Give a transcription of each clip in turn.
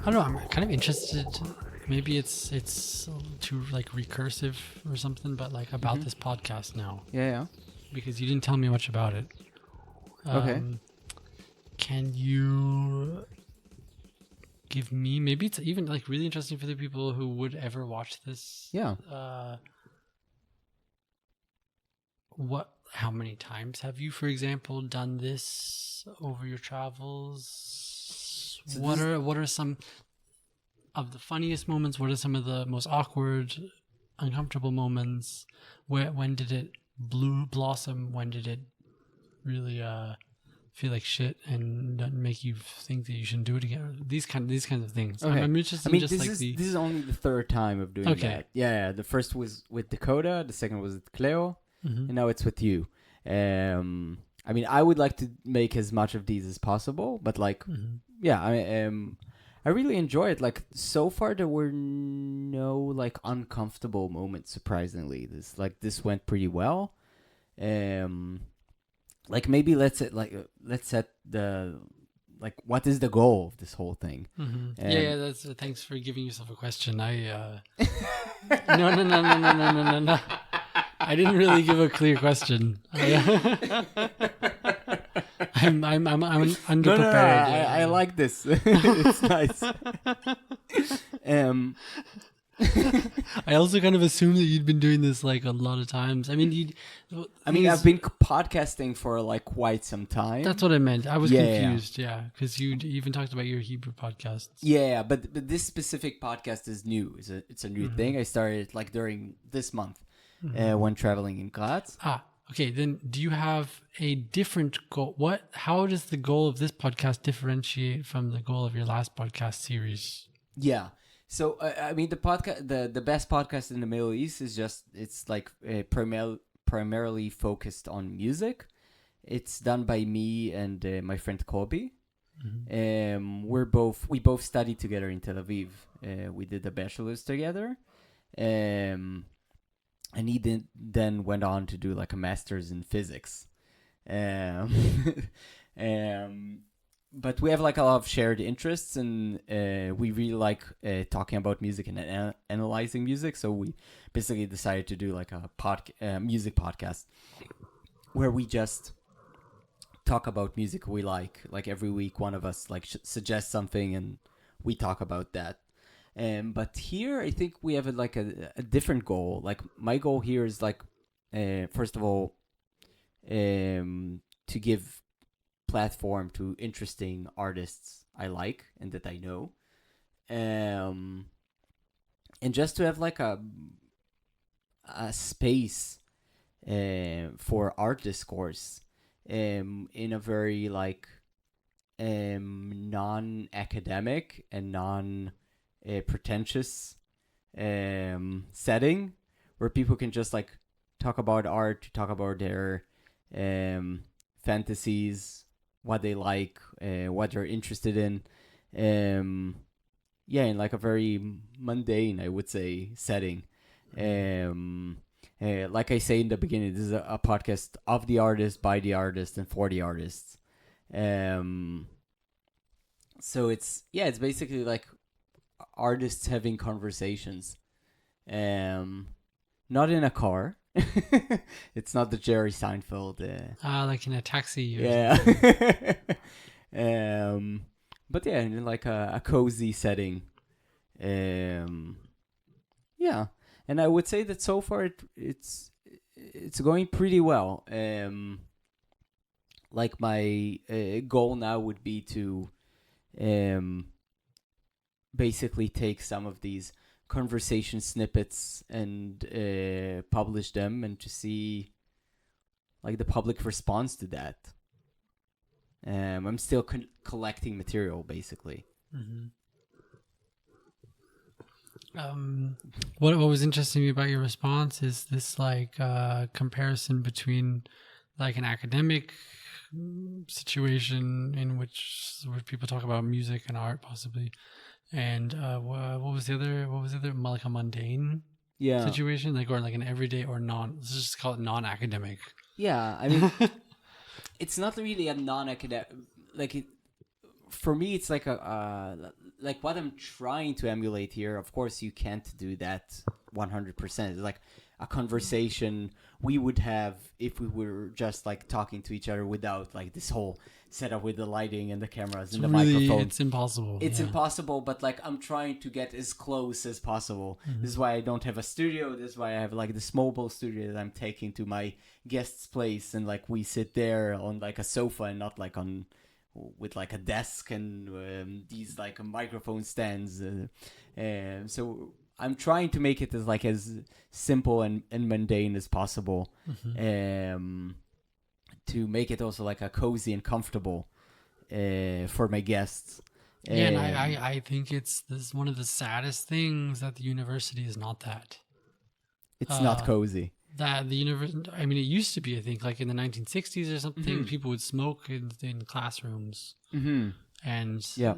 I don't know. I'm kind of interested. Maybe it's too like recursive or something, but like about this podcast now Yeah. because you didn't tell me much about it. Okay. Can you give me? Maybe it's even like really interesting for the people who would ever watch this. Yeah. How many times have you, for example, done this over your travels? So What are some of the funniest moments? What are some of the most awkward, uncomfortable moments? When did it blossom? When did it really feel like shit and make you think that you shouldn't do it again? These kinds of things. Okay. I'm interested. I mean, in just this is only the third time of doing that. Yeah. The first was with Dakota. The second was with Cleo. Mm-hmm. And now it's with you. I mean, I would like to make as much of these as possible, but like, yeah, I really enjoy it. Like, so far there were no like uncomfortable moments. Surprisingly, this went pretty well. Like maybe let's set the like what is the goal of this whole thing? Yeah, that's thanks for giving yourself a question. No. I didn't really give a clear question. I'm underprepared. No, I like this. It's nice. I also kind of assumed that you'd been doing this like a lot of times. I mean, I've been podcasting for like quite some time. That's what I meant. I was confused. Yeah, because you even talked about your Hebrew podcasts. Yeah, but this specific podcast is new. It's a new thing. I started like during this month when traveling in Graz. Okay. Then, do you have a different goal? How does the goal of this podcast differentiate from the goal of your last podcast series? Yeah. So I mean, the podcast, the best podcast in the Middle East is it's like primarily focused on music. It's done by me and my friend Kobe. We both studied together in Tel Aviv. We did a bachelor's together, and he then went on to do like a master's in physics. But we have like a lot of shared interests, and we really like talking about music and analyzing music. So we basically decided to do like a music podcast where we just talk about music we like. Like every week, one of us like suggests something, and we talk about that. But here, I think we have a different goal. Like my goal here is like, first of all, to give platform to interesting artists I like and that I know, and just to have like a space for art discourse in a very like non-academic and non-pretentious setting where people can just like talk about art, talk about their fantasies, what they like, what they're interested in. In like a very mundane, I would say, setting. Like I say in the beginning, this is a podcast of the artist, by the artist, and for the artists. So it's basically like artists having conversations. Not in a car. It's not the Jerry Seinfeld. Like in a taxi. Yeah. But yeah, in like a cozy setting. Yeah, and I would say that so far it's going pretty well. Like my goal now would be to basically take some of these conversation snippets and publish them, and to see like the public response to that. I'm still collecting material, basically. What was interesting about your response is this like comparison between like an academic situation in which where people talk about music and art possibly, and what was the other like a mundane situation, like, or like an everyday or let's just call it non-academic. Yeah, I mean it's not really a non-academic, like for me it's like like what I'm trying to emulate here. Of course, you can't do that 100%. It's like a conversation we would have if we were just like talking to each other without like this whole setup with the lighting and the cameras and the microphone. It's impossible. It's impossible, but like I'm trying to get as close as possible. Mm-hmm. This is why I don't have a studio. This is why I have like this mobile studio that I'm taking to my guest's place, and like we sit there on like a sofa and not like on with like a desk and these like microphone stands. So I'm trying to make it as simple and mundane as possible. Mm-hmm. To make it also like a cozy and comfortable for my guests. Yeah, and I think this is one of the saddest things that the university is not that. It's not cozy. That the university, I mean, it used to be, I think, like in the 1960s or something, Mm-hmm. people would smoke in classrooms. Mm-hmm. And Yeah.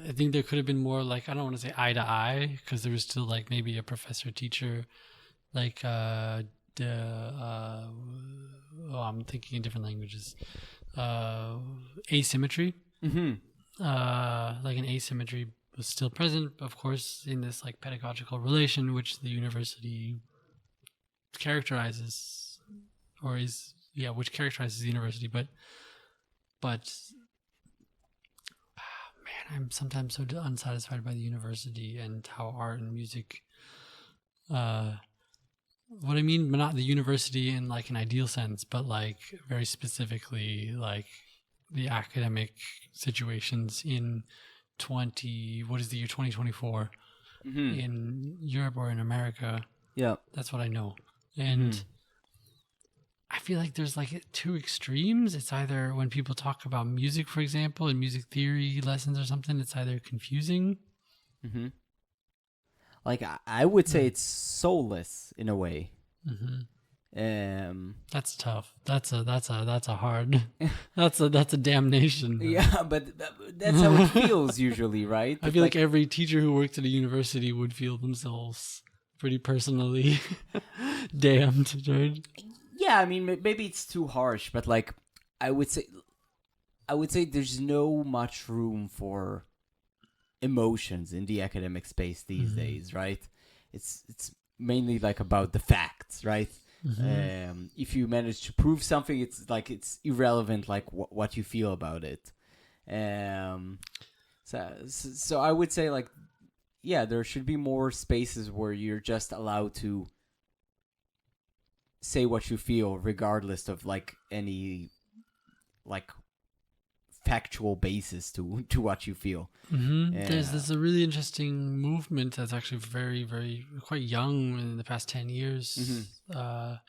I think there could have been more, like, I don't want to say eye to eye, because there was still like maybe a professor teacher, like I'm thinking in different languages. Asymmetry. Mm-hmm. Like an asymmetry was still present, of course, in this like pedagogical relation, which the university characterizes, or is, which characterizes the university. But man, I'm sometimes so unsatisfied by the university and how art and music, what I mean, but not the university in like an ideal sense, but like very specifically like the academic situations in 2024 Mm-hmm. in Europe or in America. Yeah. That's what I know. And I feel like there's like two extremes. It's either when people talk about music, for example, and music theory lessons or something, it's either confusing. Mm-hmm. Like I would say it's soulless in a way. Mm-hmm. That's tough. That's a hard. That's a damnation. Yeah, but that's how it feels usually, right? I feel like every teacher who worked at a university would feel themselves pretty personally damned, right? Yeah, I mean maybe it's too harsh, but like I would say there's no much room for emotions in the academic space these days, right? It's mainly like about the facts, right? Mm-hmm. If you manage to prove something, it's like it's irrelevant, like what you feel about it. So I would say like, yeah, there should be more spaces where you're just allowed to say what you feel, regardless of like any like factual basis to what you feel. Mm-hmm. Yeah. There's a really interesting movement that's actually very, very quite young in the past 10 years. Like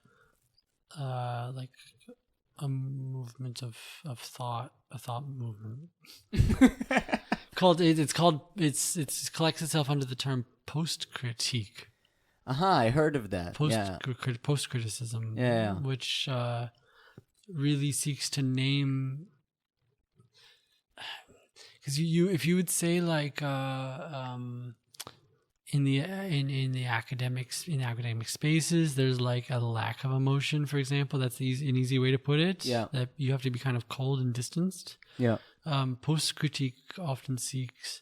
a movement of thought, a thought movement. It collects itself under the term post critique. I heard of that. Post criticism. Yeah. Which really seeks to name. Because if you would say like in the academic spaces, there's like a lack of emotion, for example. That's an easy way to put it. Yeah. That you have to be kind of cold and distanced. Yeah. Post critique often seeks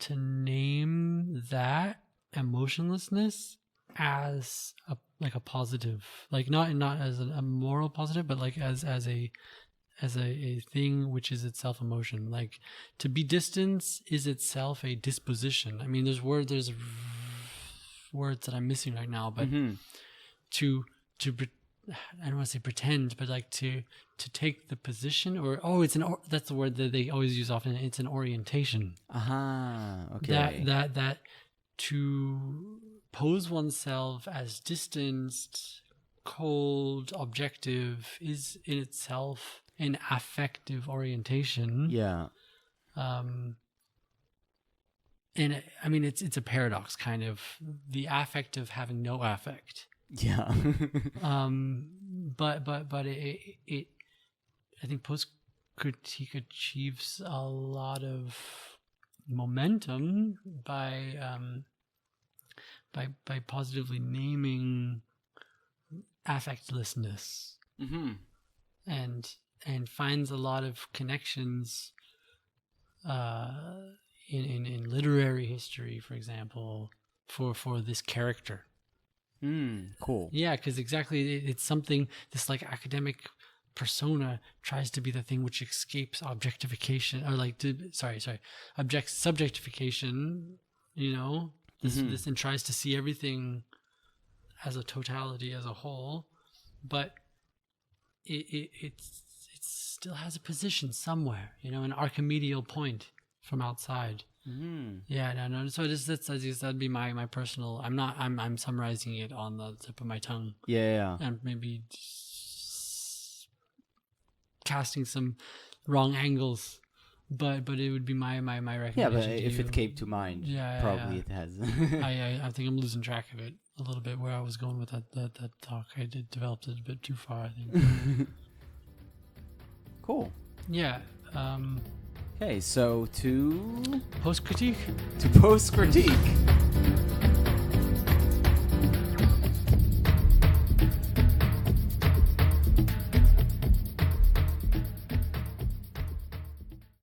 to name that emotionlessness as a positive, like not as a moral positive, but like as a thing which is itself emotion. Like to be distance is itself a disposition. I mean, there's words that I'm missing right now, but to I don't want to say pretend, but like to take the position, or that's the word that they always use often. It's an orientation. Okay. That to pose oneself as distanced, cold, objective is in itself an affective orientation. Yeah. And I mean, it's a paradox, kind of, the affect of having no affect. Yeah. But it I think post critique achieves a lot of momentum by positively naming affectlessness. And finds a lot of connections in literary history, for example, for this character. Cool. Yeah, because exactly, it's something, this like academic persona tries to be the thing which escapes objectification, or like subjectification, you know, this and tries to see everything as a totality, as a whole, but it still has a position somewhere, you know, an Archimedeal point from outside. Yeah, no. So that'd be my personal. I'm summarizing it on the tip of my tongue. Yeah. And maybe casting some wrong angles, but it would be my recommendation. Yeah, but if it came to mind, probably it has. I think I'm losing track of it a little bit, where I was going with that talk. I did developed it a bit too far, I think. Cool. Yeah. Okay, so to Post critique. post critique.